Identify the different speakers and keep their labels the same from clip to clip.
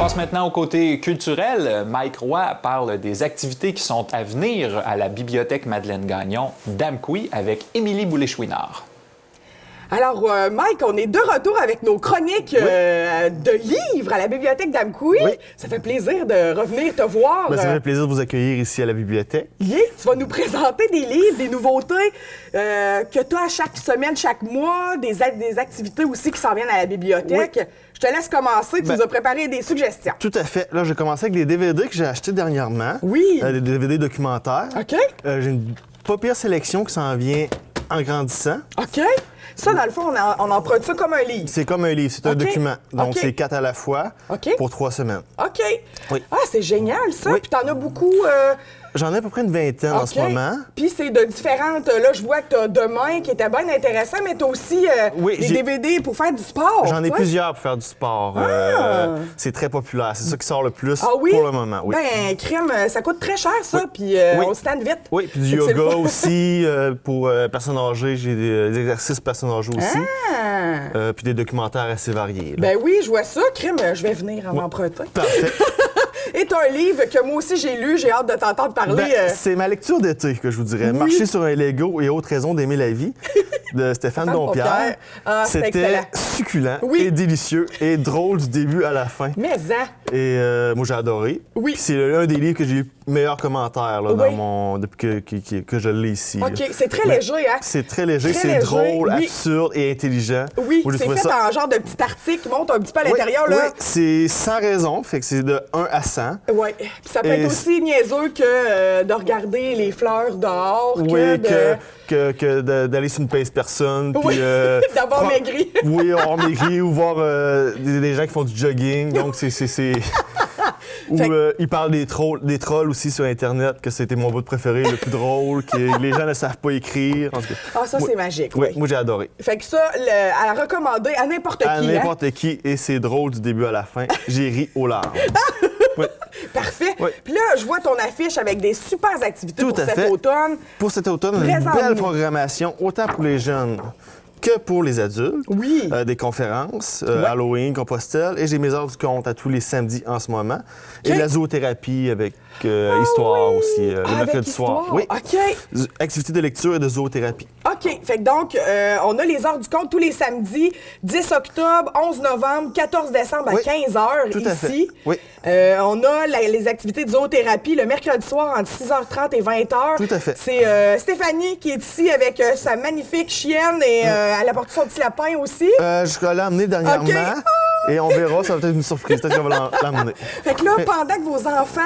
Speaker 1: passe maintenant au côté culturel. Mike Roy parle des activités qui sont à venir à la Bibliothèque Madeleine Gagnon d'Amqui avec Émilie Boulay-Chouinard.
Speaker 2: Alors, Mike, on est de retour avec nos chroniques de livres à la Bibliothèque d'Amqui.
Speaker 3: Oui.
Speaker 2: Ça fait plaisir de revenir te voir.
Speaker 3: Ça fait plaisir de vous accueillir ici à la bibliothèque.
Speaker 2: Yeah, tu vas nous présenter des livres, des nouveautés que tu as chaque semaine, chaque mois, des activités aussi qui s'en viennent à la bibliothèque.
Speaker 3: Oui.
Speaker 2: Je te laisse commencer, tu nous as préparé des suggestions.
Speaker 3: Tout à fait. Là, j'ai commencé avec les DVD que j'ai achetés dernièrement.
Speaker 2: Oui.
Speaker 3: Des DVD documentaires.
Speaker 2: OK.
Speaker 3: J'ai une pas pire sélection qui s'en vient en grandissant.
Speaker 2: OK. Ça, dans le fond, on en prend ça comme un livre.
Speaker 3: C'est comme un livre, c'est un
Speaker 2: OK.
Speaker 3: document. Donc,
Speaker 2: OK.
Speaker 3: c'est 4 à la fois
Speaker 2: OK.
Speaker 3: pour 3 semaines.
Speaker 2: OK.
Speaker 3: Oui.
Speaker 2: Ah, c'est génial, ça.
Speaker 3: Oui.
Speaker 2: Puis t'en as beaucoup...
Speaker 3: J'en ai à peu près une vingtaine en
Speaker 2: OK.
Speaker 3: ce moment.
Speaker 2: Puis c'est de différentes... Là, je vois que t'as Demain qui était bien intéressant, mais t'as aussi
Speaker 3: Oui,
Speaker 2: des
Speaker 3: j'ai-
Speaker 2: DVD pour faire du sport.
Speaker 3: J'en ai
Speaker 2: tu sais.
Speaker 3: plusieurs pour faire du sport.
Speaker 2: Ah.
Speaker 3: C'est très populaire. C'est ça qui sort le plus
Speaker 2: Ah oui?
Speaker 3: pour le moment. Oui.
Speaker 2: Ben, crème, ça coûte très cher, ça,
Speaker 3: Oui.
Speaker 2: puis
Speaker 3: Oui.
Speaker 2: on se tente vite.
Speaker 3: Oui, puis du
Speaker 2: Fait que c'est le
Speaker 3: yoga
Speaker 2: fun.
Speaker 3: aussi pour personnes âgées. J'ai des exercices personnes âgées aussi.
Speaker 2: Ah!
Speaker 3: Puis des documentaires assez variés. là.
Speaker 2: Ben oui, je vois ça. Crème, je vais venir en emprunter.
Speaker 3: Parfait.
Speaker 2: Et t'as un livre que moi aussi j'ai lu, j'ai hâte de t'entendre parler.
Speaker 3: Ben, c'est ma lecture d'été que je vous dirais.
Speaker 2: Oui.
Speaker 3: Marcher sur un Lego et autres raisons d'aimer la vie de Stéphane
Speaker 2: Stéphane
Speaker 3: Dompierre.
Speaker 2: Dompierre. Ah, c'est
Speaker 3: C'était
Speaker 2: excellent.
Speaker 3: succulent
Speaker 2: Oui.
Speaker 3: et délicieux et drôle du début à la fin.
Speaker 2: Mais hein,
Speaker 3: Et moi, j'ai adoré.
Speaker 2: Oui.
Speaker 3: Puis c'est l'un des livres que j'ai eu meilleurs commentaires là,
Speaker 2: Oui.
Speaker 3: depuis que je l'ai ici.
Speaker 2: OK,
Speaker 3: là.
Speaker 2: c'est très
Speaker 3: Mais
Speaker 2: léger, hein?
Speaker 3: C'est très léger,
Speaker 2: Très
Speaker 3: c'est
Speaker 2: léger,
Speaker 3: drôle,
Speaker 2: oui.
Speaker 3: absurde et intelligent.
Speaker 2: Oui,
Speaker 3: Moi, j'ai
Speaker 2: c'est
Speaker 3: trouvé
Speaker 2: fait
Speaker 3: ça-
Speaker 2: en genre de petit article qui monte un petit peu à
Speaker 3: Oui,
Speaker 2: l'intérieur,
Speaker 3: oui,
Speaker 2: là.
Speaker 3: c'est sans raison, fait que c'est de 1 à 100.
Speaker 2: Oui. Puis ça peut
Speaker 3: Et
Speaker 2: être aussi niaiseux que de regarder les fleurs dehors,
Speaker 3: Oui, que d'aller sur une pace personne.
Speaker 2: Oui,
Speaker 3: Puis,
Speaker 2: d'avoir
Speaker 3: prendre-
Speaker 2: maigri.
Speaker 3: Oui, avoir maigri ou voir des gens qui font du jogging. Donc, c'est... Ou
Speaker 2: Fait
Speaker 3: ils parlent des trolls aussi sur Internet, que c'était mon bout préféré, le plus drôle, que les gens ne savent pas écrire. En tout cas,
Speaker 2: Ah, ça,
Speaker 3: moi-
Speaker 2: c'est magique,
Speaker 3: Oui,
Speaker 2: oui.
Speaker 3: moi, j'ai adoré.
Speaker 2: Fait que ça, à recommander à n'importe qui.
Speaker 3: À
Speaker 2: hein?
Speaker 3: n'importe qui, et c'est drôle du début à la fin. J'ai ri aux larmes. Oui.
Speaker 2: Parfait.
Speaker 3: Oui.
Speaker 2: Puis là, je vois ton affiche avec des super activités
Speaker 3: Tout
Speaker 2: pour
Speaker 3: à
Speaker 2: cet
Speaker 3: fait.
Speaker 2: automne.
Speaker 3: Pour cet automne, on a une
Speaker 2: Présente-nous.
Speaker 3: belle programmation, autant pour les jeunes que pour les adultes.
Speaker 2: Oui.
Speaker 3: Des conférences,
Speaker 2: Ouais.
Speaker 3: Halloween, Compostelle, et j'ai mes heures du compte à tous les samedis en ce moment. Et
Speaker 2: OK.
Speaker 3: la zoothérapie avec histoire aussi, le
Speaker 2: Avec
Speaker 3: mercredi soir.
Speaker 2: histoire.
Speaker 3: Oui.
Speaker 2: OK.
Speaker 3: Activité de lecture et de zoothérapie.
Speaker 2: OK. Fait que donc, on a les heures du compte tous les samedis, 10 octobre, 11 novembre, 14 décembre à
Speaker 3: Oui.
Speaker 2: 15 h
Speaker 3: Tout à fait.
Speaker 2: ici.
Speaker 3: Oui.
Speaker 2: On a les activités de zoothérapie le mercredi soir entre 6h30 et 20h.
Speaker 3: Tout à fait.
Speaker 2: C'est Stéphanie qui est ici avec sa magnifique chienne et elle a porté son petit lapin aussi.
Speaker 3: Je l'ai emmené dernièrement.
Speaker 2: OK.
Speaker 3: Et on verra, ça va peut-être une surprise. Peut-être qu'on va l'emmener.
Speaker 2: Fait que là, pendant que vos enfants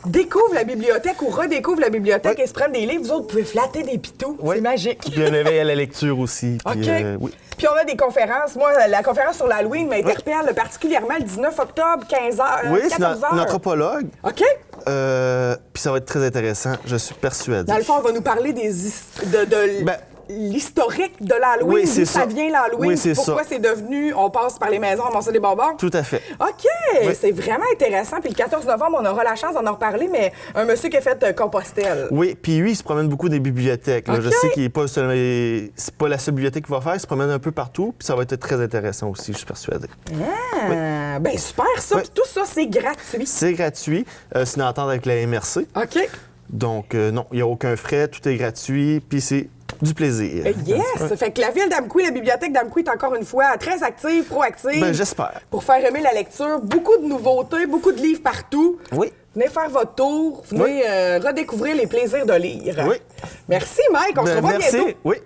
Speaker 2: découvrent la bibliothèque ou redécouvrent la bibliothèque
Speaker 3: Oui.
Speaker 2: et se prennent des livres, vous autres pouvez flatter des pitous.
Speaker 3: Oui.
Speaker 2: C'est magique.
Speaker 3: Puis un éveil à la lecture aussi. Puis,
Speaker 2: OK.
Speaker 3: oui.
Speaker 2: Puis on a des conférences. Moi, la conférence sur l'Halloween m'interpelle particulièrement le 19 octobre, 15h,
Speaker 3: Oui, c'est
Speaker 2: 14
Speaker 3: une
Speaker 2: h.
Speaker 3: anthropologue.
Speaker 2: OK?
Speaker 3: Puis ça va être très intéressant, je suis persuadé.
Speaker 2: Dans le fond, on va nous parler de
Speaker 3: Ben,
Speaker 2: l'historique de l'Halloween.
Speaker 3: oui, c'est
Speaker 2: D'où ça
Speaker 3: ça.
Speaker 2: vient l'Halloween.
Speaker 3: Oui, c'est
Speaker 2: Pourquoi
Speaker 3: ça.
Speaker 2: c'est devenu, on passe par les maisons à manger des bonbons.
Speaker 3: Tout à fait.
Speaker 2: OK,
Speaker 3: Oui.
Speaker 2: c'est vraiment intéressant. Puis le 14 novembre, on aura la chance d'en reparler, mais un monsieur qui a fait Compostelle.
Speaker 3: Oui, puis lui, il se promène beaucoup des bibliothèques. là.
Speaker 2: OK.
Speaker 3: Je sais qu'il n'est pas c'est pas la seule bibliothèque qu'il va faire, il se promène un peu partout, puis ça va être très intéressant aussi, je suis persuadé.
Speaker 2: Ah, ben super ça.
Speaker 3: Oui.
Speaker 2: Puis tout ça, c'est gratuit.
Speaker 3: C'est gratuit, c'est une entente avec la MRC.
Speaker 2: OK.
Speaker 3: Donc, non, il n'y a aucun frais, tout est gratuit, puis c'est du plaisir.
Speaker 2: Yes!
Speaker 3: Ouais.
Speaker 2: Fait que la ville d'Amqui, la bibliothèque d'Amqui est encore une fois très active, proactive.
Speaker 3: Ben, j'espère.
Speaker 2: Pour faire aimer la lecture. Beaucoup de nouveautés, beaucoup de livres partout.
Speaker 3: Oui.
Speaker 2: Venez faire votre tour. Venez redécouvrir les plaisirs de lire.
Speaker 3: Oui.
Speaker 2: Merci, Mike. On se
Speaker 3: Ben,
Speaker 2: revoit
Speaker 3: merci.
Speaker 2: bientôt.
Speaker 3: Oui.